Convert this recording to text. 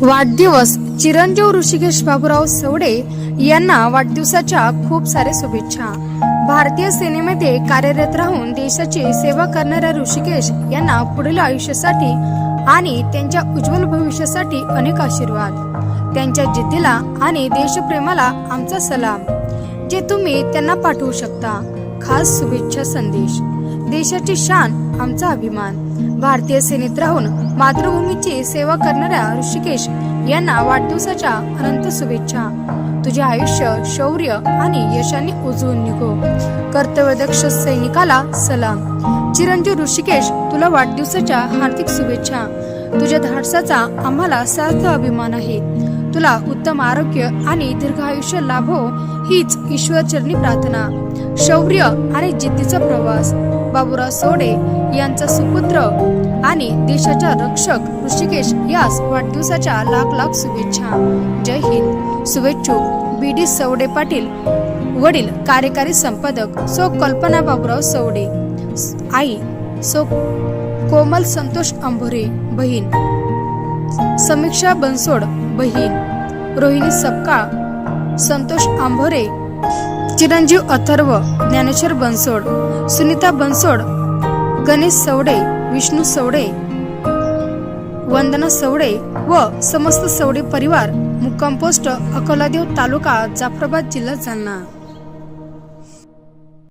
वाढदिवस चिरंजीव ऋषिकेश बाबूराव सवडे यांना वाढदिवसाच्या खूप सारे शुभेच्छा। भारतीय सेनेमध्ये कार्यरत राहून देशाची सेवा करणाऱ्या ऋषिकेश यांना पुढील आयुष्यासाठी आणि त्यांच्या उज्ज्वल भविष्यासाठी अनेक आशीर्वाद। त्यांच्या जिद्दीला आणि देशप्रेमाला आमचा सलाम, जे तुम्ही त्यांना पाठवू शकता। खास शुभेच्छा संदेश। देशाची शान, आमचा अभिमान। भारतीय सेनेत राहून मातृभूमीची सेवा करणाऱ्या ऋषिकेश यांना वाढदिवसाच्या अनंत शुभेच्छा। तुझे आयुष्य शौर्य आणि यशाने उजळून निघो। कर्तव्यदक्ष सैनिकाला सलाम। चिरंजीव ऋषिकेश, तुला वाढदिवसाच्या हार्दिक शुभेच्छा। तुझ्या धाडसाचा आम्हाला सार्थ अभिमान आहे। तुला उत्तम आरोग्य आणि दीर्घ आयुष्य लाभो हीच ईश्वरचरणी प्रार्थना। शौर्य आणि जिद्दीचा प्रवास। बाबूराव सवडे यांचा सुपुत्र आणि देशाचा रक्षक ऋषिकेश यास वाढदिवसाच्या लाख लाख शुभेच्छा। जय हिंद। शुभेच्छुक BD सवडे पाटील, वडील कार्यकारी संपादक सौ कल्पना बाबूराव सवडे, आई सौ कोमल संतोष अंभोरे, बहीण समीक्षा बनसोड, बहीण रोहिणी सपकाळ, संतोष अंभोरे, चिरंजीव अथर्व ज्ञानेश्वर बनसोड, सुनीता बनसोड, गणेश सवडे, विष्णू सवडे, वंदना सवडे व समस्त सवडे परिवार। मुक्काम पोस्ट अकोलादेव, तालुका जाफराबाद, जिल्हा जालना।